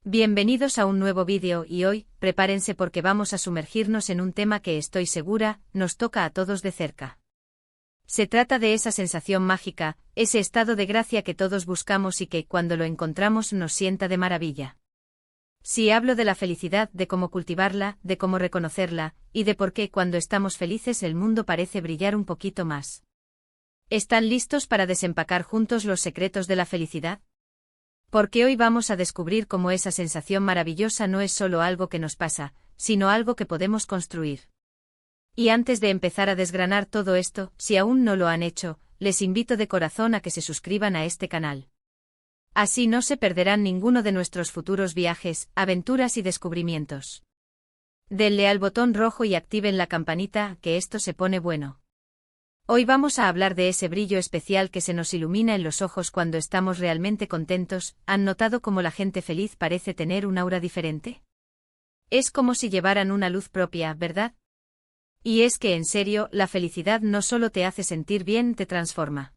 Bienvenidos a un nuevo vídeo y hoy, prepárense porque vamos a sumergirnos en un tema que estoy segura, nos toca a todos de cerca. Se trata de esa sensación mágica, ese estado de gracia que todos buscamos y que, cuando lo encontramos, nos sienta de maravilla. Sí, hablo de la felicidad, de cómo cultivarla, de cómo reconocerla, y de por qué cuando estamos felices el mundo parece brillar un poquito más. ¿Están listos para desempacar juntos los secretos de la felicidad? Porque hoy vamos a descubrir cómo esa sensación maravillosa no es solo algo que nos pasa, sino algo que podemos construir. Y antes de empezar a desgranar todo esto, si aún no lo han hecho, les invito de corazón a que se suscriban a este canal. Así no se perderán ninguno de nuestros futuros viajes, aventuras y descubrimientos. Denle al botón rojo y activen la campanita, que esto se pone bueno. Hoy vamos a hablar de ese brillo especial que se nos ilumina en los ojos cuando estamos realmente contentos. ¿Han notado cómo la gente feliz parece tener un aura diferente? Es como si llevaran una luz propia, ¿verdad? Y es que en serio, la felicidad no solo te hace sentir bien, te transforma.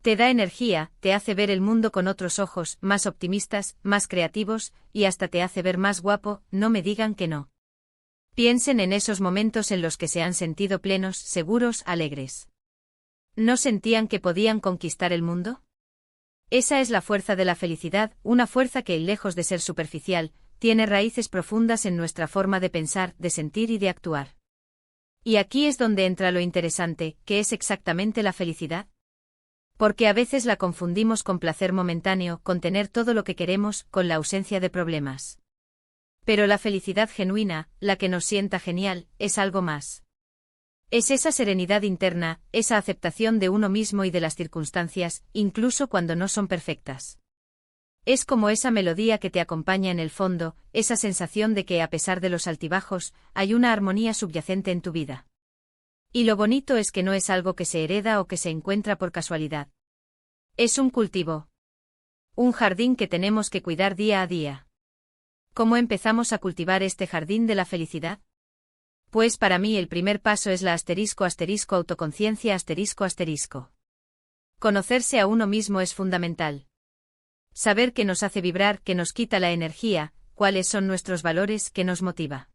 Te da energía, te hace ver el mundo con otros ojos, más optimistas, más creativos, y hasta te hace ver más guapo, no me digan que no. Piensen en esos momentos en los que se han sentido plenos, seguros, alegres. ¿No sentían que podían conquistar el mundo? Esa es la fuerza de la felicidad, una fuerza que, lejos de ser superficial, tiene raíces profundas en nuestra forma de pensar, de sentir y de actuar. Y aquí es donde entra lo interesante, ¿qué es exactamente la felicidad? Porque a veces la confundimos con placer momentáneo, con tener todo lo que queremos, con la ausencia de problemas. Pero la felicidad genuina, la que nos sienta genial, es algo más. Es esa serenidad interna, esa aceptación de uno mismo y de las circunstancias, incluso cuando no son perfectas. Es como esa melodía que te acompaña en el fondo, esa sensación de que a pesar de los altibajos, hay una armonía subyacente en tu vida. Y lo bonito es que no es algo que se hereda o que se encuentra por casualidad. Es un cultivo. Un jardín que tenemos que cuidar día a día. ¿Cómo empezamos a cultivar este jardín de la felicidad? Pues para mí el primer paso es la autoconciencia ***. Conocerse a uno mismo es fundamental. Saber qué nos hace vibrar, qué nos quita la energía, cuáles son nuestros valores, qué nos motiva.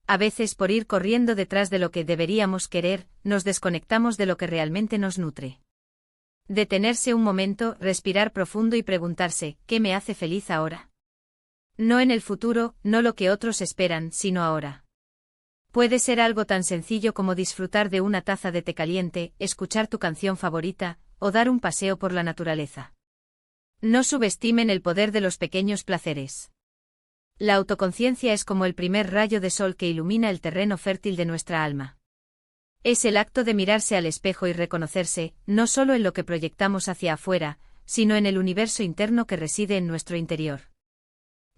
A veces por ir corriendo detrás de lo que deberíamos querer, nos desconectamos de lo que realmente nos nutre. Detenerse un momento, respirar profundo y preguntarse, ¿qué me hace feliz ahora? No en el futuro, no lo que otros esperan, sino ahora. Puede ser algo tan sencillo como disfrutar de una taza de té caliente, escuchar tu canción favorita, o dar un paseo por la naturaleza. No subestimen el poder de los pequeños placeres. La autoconciencia es como el primer rayo de sol que ilumina el terreno fértil de nuestra alma. Es el acto de mirarse al espejo y reconocerse, no solo en lo que proyectamos hacia afuera, sino en el universo interno que reside en nuestro interior.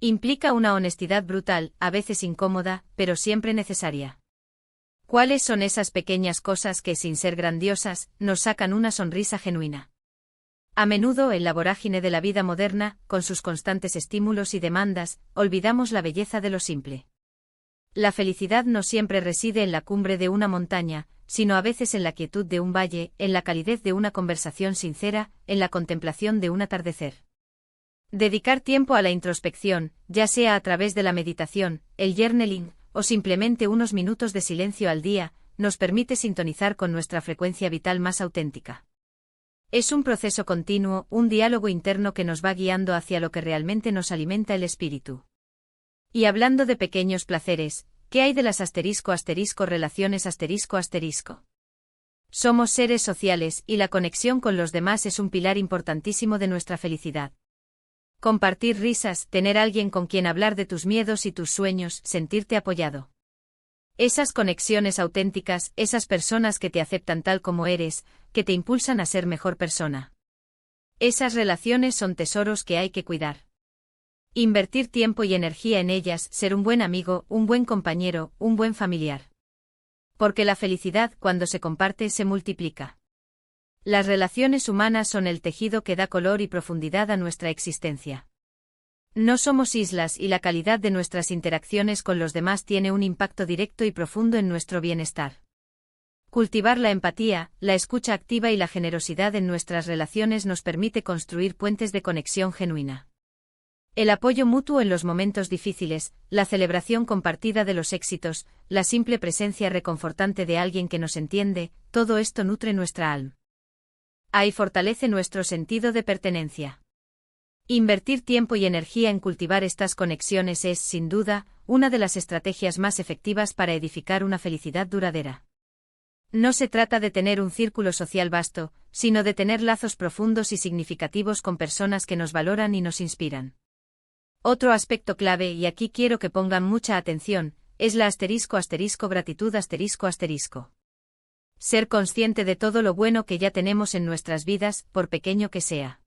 Implica una honestidad brutal, a veces incómoda, pero siempre necesaria. ¿Cuáles son esas pequeñas cosas que, sin ser grandiosas, nos sacan una sonrisa genuina? A menudo, en la vorágine de la vida moderna, con sus constantes estímulos y demandas, olvidamos la belleza de lo simple. La felicidad no siempre reside en la cumbre de una montaña, sino a veces en la quietud de un valle, en la calidez de una conversación sincera, en la contemplación de un atardecer. Dedicar tiempo a la introspección, ya sea a través de la meditación, el journaling, o simplemente unos minutos de silencio al día, nos permite sintonizar con nuestra frecuencia vital más auténtica. Es un proceso continuo, un diálogo interno que nos va guiando hacia lo que realmente nos alimenta el espíritu. Y hablando de pequeños placeres, ¿qué hay de las relaciones ***? Somos seres sociales y la conexión con los demás es un pilar importantísimo de nuestra felicidad. Compartir risas, tener alguien con quien hablar de tus miedos y tus sueños, sentirte apoyado. Esas conexiones auténticas, esas personas que te aceptan tal como eres, que te impulsan a ser mejor persona. Esas relaciones son tesoros que hay que cuidar. Invertir tiempo y energía en ellas, ser un buen amigo, un buen compañero, un buen familiar. Porque la felicidad, cuando se comparte, se multiplica. Las relaciones humanas son el tejido que da color y profundidad a nuestra existencia. No somos islas y la calidad de nuestras interacciones con los demás tiene un impacto directo y profundo en nuestro bienestar. Cultivar la empatía, la escucha activa y la generosidad en nuestras relaciones nos permite construir puentes de conexión genuina. El apoyo mutuo en los momentos difíciles, la celebración compartida de los éxitos, la simple presencia reconfortante de alguien que nos entiende, todo esto nutre nuestra alma. Y fortalece nuestro sentido de pertenencia. Invertir tiempo y energía en cultivar estas conexiones es, sin duda, una de las estrategias más efectivas para edificar una felicidad duradera. No se trata de tener un círculo social vasto, sino de tener lazos profundos y significativos con personas que nos valoran y nos inspiran. Otro aspecto clave, y aquí quiero que pongan mucha atención, es la gratitud. Ser consciente de todo lo bueno que ya tenemos en nuestras vidas, por pequeño que sea.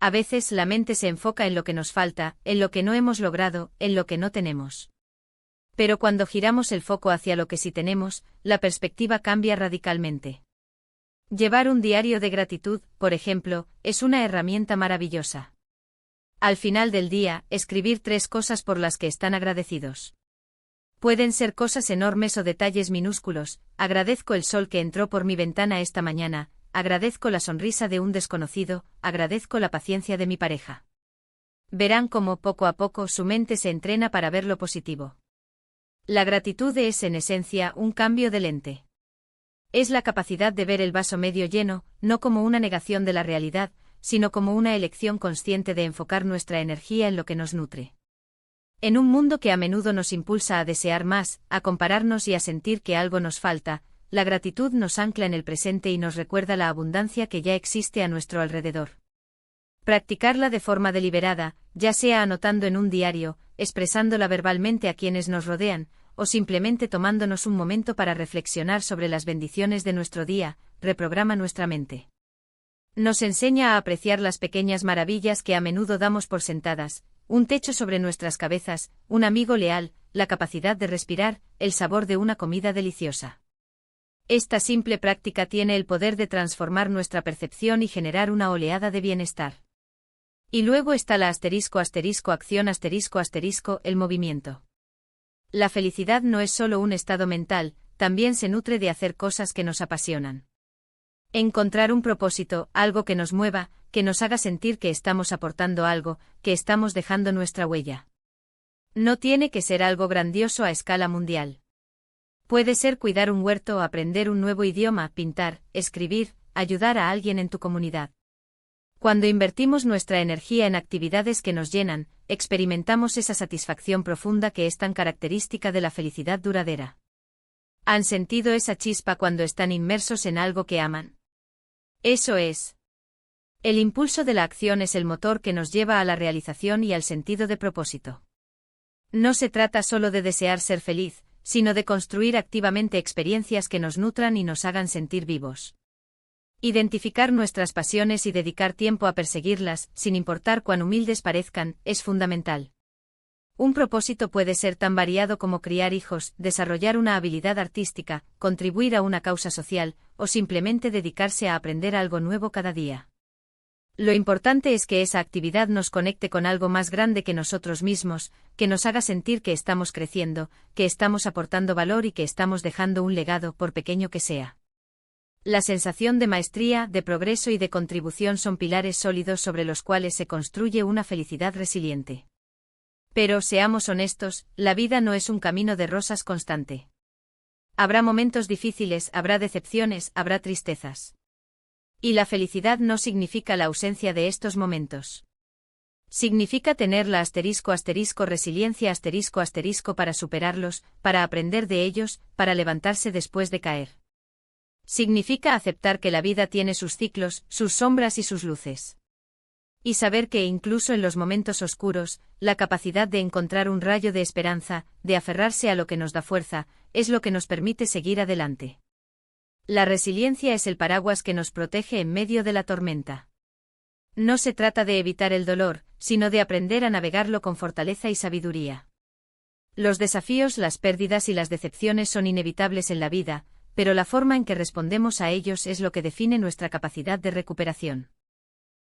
A veces la mente se enfoca en lo que nos falta, en lo que no hemos logrado, en lo que no tenemos. Pero cuando giramos el foco hacia lo que sí tenemos, la perspectiva cambia radicalmente. Llevar un diario de gratitud, por ejemplo, es una herramienta maravillosa. Al final del día, escribir 3 cosas por las que están agradecidos. Pueden ser cosas enormes o detalles minúsculos: agradezco el sol que entró por mi ventana esta mañana, agradezco la sonrisa de un desconocido, agradezco la paciencia de mi pareja. Verán cómo poco a poco su mente se entrena para ver lo positivo. La gratitud es, en esencia, un cambio de lente. Es la capacidad de ver el vaso medio lleno, no como una negación de la realidad, sino como una elección consciente de enfocar nuestra energía en lo que nos nutre. En un mundo que a menudo nos impulsa a desear más, a compararnos y a sentir que algo nos falta, la gratitud nos ancla en el presente y nos recuerda la abundancia que ya existe a nuestro alrededor. Practicarla de forma deliberada, ya sea anotando en un diario, expresándola verbalmente a quienes nos rodean, o simplemente tomándonos un momento para reflexionar sobre las bendiciones de nuestro día, reprograma nuestra mente. Nos enseña a apreciar las pequeñas maravillas que a menudo damos por sentadas: un techo sobre nuestras cabezas, un amigo leal, la capacidad de respirar, el sabor de una comida deliciosa. Esta simple práctica tiene el poder de transformar nuestra percepción y generar una oleada de bienestar. Y luego está la acción el movimiento. La felicidad no es solo un estado mental, también se nutre de hacer cosas que nos apasionan. Encontrar un propósito, algo que nos mueva, que nos haga sentir que estamos aportando algo, que estamos dejando nuestra huella. No tiene que ser algo grandioso a escala mundial. Puede ser cuidar un huerto, aprender un nuevo idioma, pintar, escribir, ayudar a alguien en tu comunidad. Cuando invertimos nuestra energía en actividades que nos llenan, experimentamos esa satisfacción profunda que es tan característica de la felicidad duradera. ¿Han sentido esa chispa cuando están inmersos en algo que aman? Eso es. El impulso de la acción es el motor que nos lleva a la realización y al sentido de propósito. No se trata solo de desear ser feliz, sino de construir activamente experiencias que nos nutran y nos hagan sentir vivos. Identificar nuestras pasiones y dedicar tiempo a perseguirlas, sin importar cuán humildes parezcan, es fundamental. Un propósito puede ser tan variado como criar hijos, desarrollar una habilidad artística, contribuir a una causa social, o simplemente dedicarse a aprender algo nuevo cada día. Lo importante es que esa actividad nos conecte con algo más grande que nosotros mismos, que nos haga sentir que estamos creciendo, que estamos aportando valor y que estamos dejando un legado, por pequeño que sea. La sensación de maestría, de progreso y de contribución son pilares sólidos sobre los cuales se construye una felicidad resiliente. Pero, seamos honestos, la vida no es un camino de rosas constante. Habrá momentos difíciles, habrá decepciones, habrá tristezas. Y la felicidad no significa la ausencia de estos momentos. Significa tener la resiliencia para superarlos, para aprender de ellos, para levantarse después de caer. Significa aceptar que la vida tiene sus ciclos, sus sombras y sus luces. Y saber que incluso en los momentos oscuros, la capacidad de encontrar un rayo de esperanza, de aferrarse a lo que nos da fuerza, es lo que nos permite seguir adelante. La resiliencia es el paraguas que nos protege en medio de la tormenta. No se trata de evitar el dolor, sino de aprender a navegarlo con fortaleza y sabiduría. Los desafíos, las pérdidas y las decepciones son inevitables en la vida, pero la forma en que respondemos a ellos es lo que define nuestra capacidad de recuperación.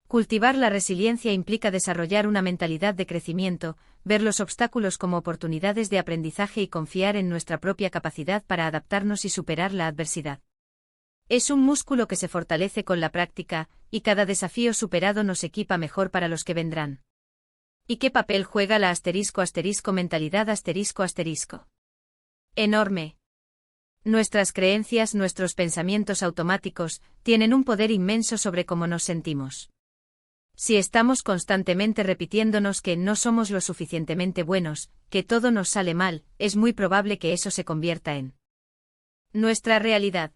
Cultivar la resiliencia implica desarrollar una mentalidad de crecimiento, ver los obstáculos como oportunidades de aprendizaje y confiar en nuestra propia capacidad para adaptarnos y superar la adversidad. Es un músculo que se fortalece con la práctica, y cada desafío superado nos equipa mejor para los que vendrán. ¿Y qué papel juega la mentalidad Enorme. Nuestras creencias, nuestros pensamientos automáticos, tienen un poder inmenso sobre cómo nos sentimos. Si estamos constantemente repitiéndonos que no somos lo suficientemente buenos, que todo nos sale mal, es muy probable que eso se convierta en nuestra realidad.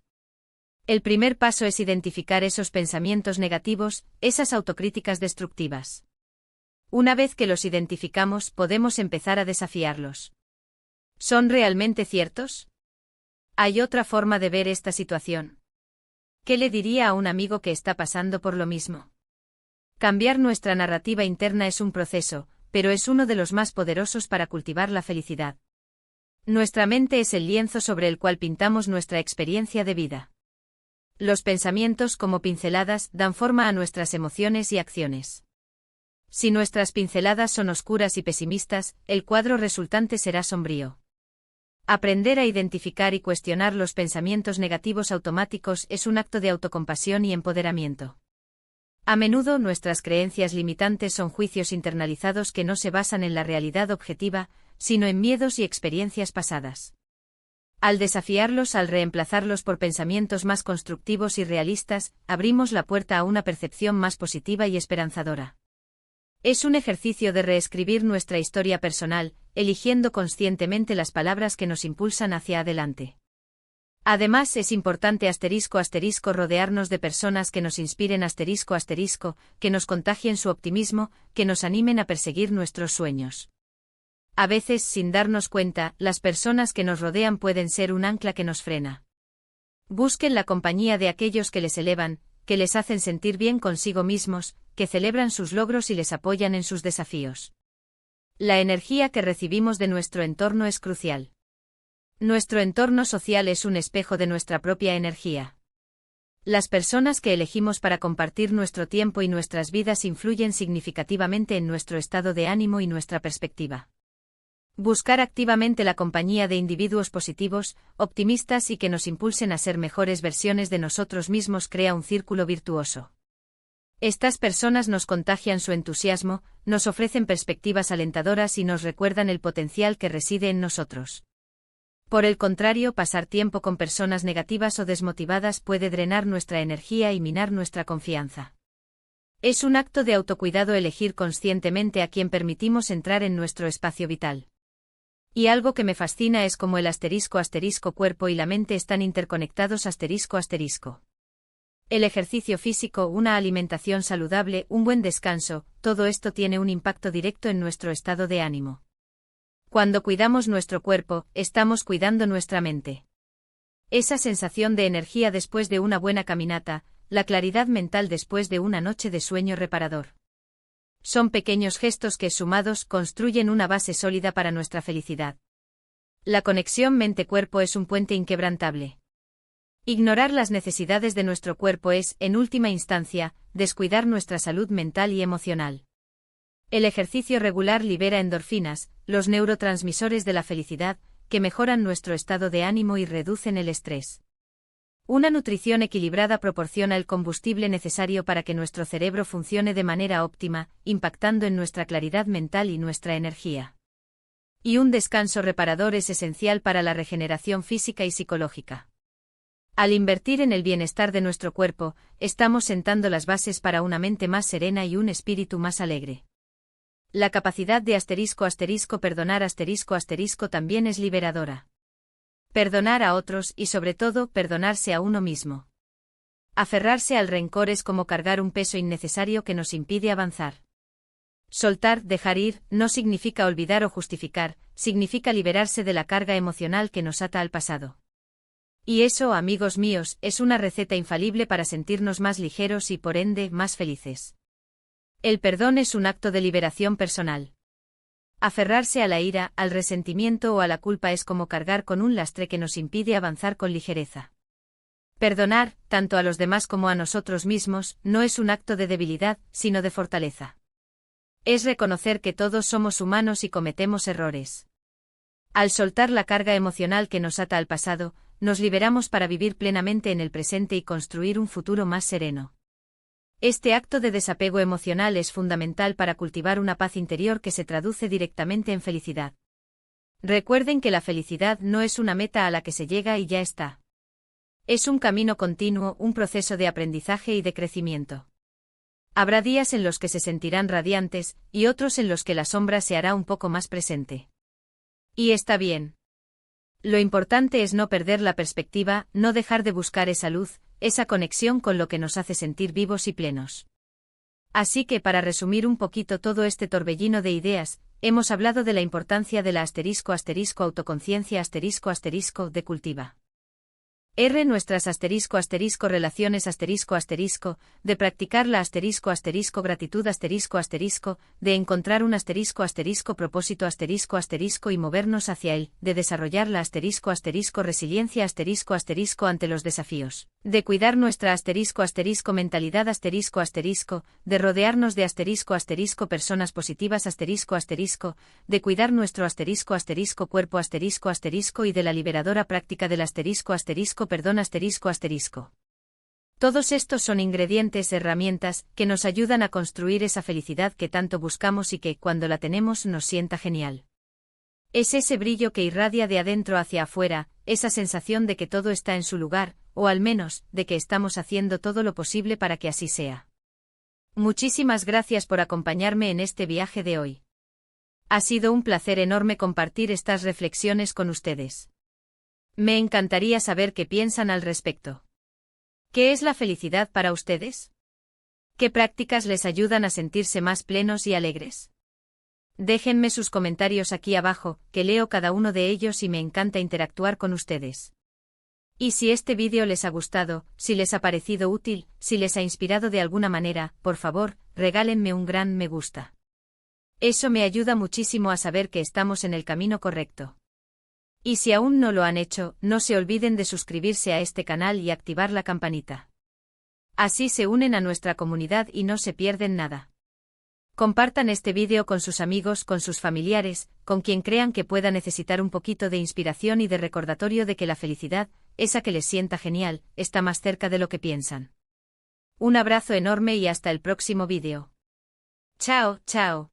El primer paso es identificar esos pensamientos negativos, esas autocríticas destructivas. Una vez que los identificamos, podemos empezar a desafiarlos. ¿Son realmente ciertos? ¿Hay otra forma de ver esta situación? ¿Qué le diría a un amigo que está pasando por lo mismo? Cambiar nuestra narrativa interna es un proceso, pero es uno de los más poderosos para cultivar la felicidad. Nuestra mente es el lienzo sobre el cual pintamos nuestra experiencia de vida. Los pensamientos, como pinceladas, dan forma a nuestras emociones y acciones. Si nuestras pinceladas son oscuras y pesimistas, el cuadro resultante será sombrío. Aprender a identificar y cuestionar los pensamientos negativos automáticos es un acto de autocompasión y empoderamiento. A menudo nuestras creencias limitantes son juicios internalizados que no se basan en la realidad objetiva, sino en miedos y experiencias pasadas. Al desafiarlos, al reemplazarlos por pensamientos más constructivos y realistas, abrimos la puerta a una percepción más positiva y esperanzadora. Es un ejercicio de reescribir nuestra historia personal, eligiendo conscientemente las palabras que nos impulsan hacia adelante. Además, es importante rodearnos de personas que nos inspiren que nos contagien su optimismo, que nos animen a perseguir nuestros sueños. A veces, sin darnos cuenta, las personas que nos rodean pueden ser un ancla que nos frena. Busquen la compañía de aquellos que les elevan, que les hacen sentir bien consigo mismos, que celebran sus logros y les apoyan en sus desafíos. La energía que recibimos de nuestro entorno es crucial. Nuestro entorno social es un espejo de nuestra propia energía. Las personas que elegimos para compartir nuestro tiempo y nuestras vidas influyen significativamente en nuestro estado de ánimo y nuestra perspectiva. Buscar activamente la compañía de individuos positivos, optimistas y que nos impulsen a ser mejores versiones de nosotros mismos crea un círculo virtuoso. Estas personas nos contagian su entusiasmo, nos ofrecen perspectivas alentadoras y nos recuerdan el potencial que reside en nosotros. Por el contrario, pasar tiempo con personas negativas o desmotivadas puede drenar nuestra energía y minar nuestra confianza. Es un acto de autocuidado elegir conscientemente a quien permitimos entrar en nuestro espacio vital. Y algo que me fascina es cómo el cuerpo y la mente están interconectados El ejercicio físico, una alimentación saludable, un buen descanso, todo esto tiene un impacto directo en nuestro estado de ánimo. Cuando cuidamos nuestro cuerpo, estamos cuidando nuestra mente. Esa sensación de energía después de una buena caminata, la claridad mental después de una noche de sueño reparador. Son pequeños gestos que, sumados, construyen una base sólida para nuestra felicidad. La conexión mente-cuerpo es un puente inquebrantable. Ignorar las necesidades de nuestro cuerpo es, en última instancia, descuidar nuestra salud mental y emocional. El ejercicio regular libera endorfinas, los neurotransmisores de la felicidad, que mejoran nuestro estado de ánimo y reducen el estrés. Una nutrición equilibrada proporciona el combustible necesario para que nuestro cerebro funcione de manera óptima, impactando en nuestra claridad mental y nuestra energía. Y un descanso reparador es esencial para la regeneración física y psicológica. Al invertir en el bienestar de nuestro cuerpo, estamos sentando las bases para una mente más serena y un espíritu más alegre. La capacidad de perdonar también es liberadora. Perdonar a otros y sobre todo perdonarse a uno mismo. Aferrarse al rencor es como cargar un peso innecesario que nos impide avanzar. Soltar, dejar ir, no significa olvidar o justificar, significa liberarse de la carga emocional que nos ata al pasado. Y eso, amigos míos, es una receta infalible para sentirnos más ligeros y por ende más felices. El perdón es un acto de liberación personal. Aferrarse a la ira, al resentimiento o a la culpa es como cargar con un lastre que nos impide avanzar con ligereza. Perdonar, tanto a los demás como a nosotros mismos, no es un acto de debilidad, sino de fortaleza. Es reconocer que todos somos humanos y cometemos errores. Al soltar la carga emocional que nos ata al pasado, nos liberamos para vivir plenamente en el presente y construir un futuro más sereno. Este acto de desapego emocional es fundamental para cultivar una paz interior que se traduce directamente en felicidad. Recuerden que la felicidad no es una meta a la que se llega y ya está. Es un camino continuo, un proceso de aprendizaje y de crecimiento. Habrá días en los que se sentirán radiantes, y otros en los que la sombra se hará un poco más presente. Y está bien. Lo importante es no perder la perspectiva, no dejar de buscar esa luz, esa conexión con lo que nos hace sentir vivos y plenos. Así que para resumir un poquito todo este torbellino de ideas, hemos hablado de la importancia de la autoconciencia de cultiva. Nuestras relaciones de practicar la gratitud de encontrar un propósito y movernos hacia él, de desarrollar la resiliencia ante los desafíos, de cuidar nuestra mentalidad de rodearnos de personas positivas de cuidar nuestro cuerpo y de la liberadora práctica del Todos estos son ingredientes, herramientas, que nos ayudan a construir esa felicidad que tanto buscamos y que, cuando la tenemos, nos sienta genial. Es ese brillo que irradia de adentro hacia afuera, esa sensación de que todo está en su lugar, o al menos, de que estamos haciendo todo lo posible para que así sea. Muchísimas gracias por acompañarme en este viaje de hoy. Ha sido un placer enorme compartir estas reflexiones con ustedes. Me encantaría saber qué piensan al respecto. ¿Qué es la felicidad para ustedes? ¿Qué prácticas les ayudan a sentirse más plenos y alegres? Déjenme sus comentarios aquí abajo, que leo cada uno de ellos y me encanta interactuar con ustedes. Y si este vídeo les ha gustado, si les ha parecido útil, si les ha inspirado de alguna manera, por favor, regálenme un gran me gusta. Eso me ayuda muchísimo a saber que estamos en el camino correcto. Y si aún no lo han hecho, no se olviden de suscribirse a este canal y activar la campanita. Así se unen a nuestra comunidad y no se pierden nada. Compartan este vídeo con sus amigos, con sus familiares, con quien crean que pueda necesitar un poquito de inspiración y de recordatorio de que la felicidad, esa que les sienta genial, está más cerca de lo que piensan. Un abrazo enorme y hasta el próximo vídeo. Chao, chao.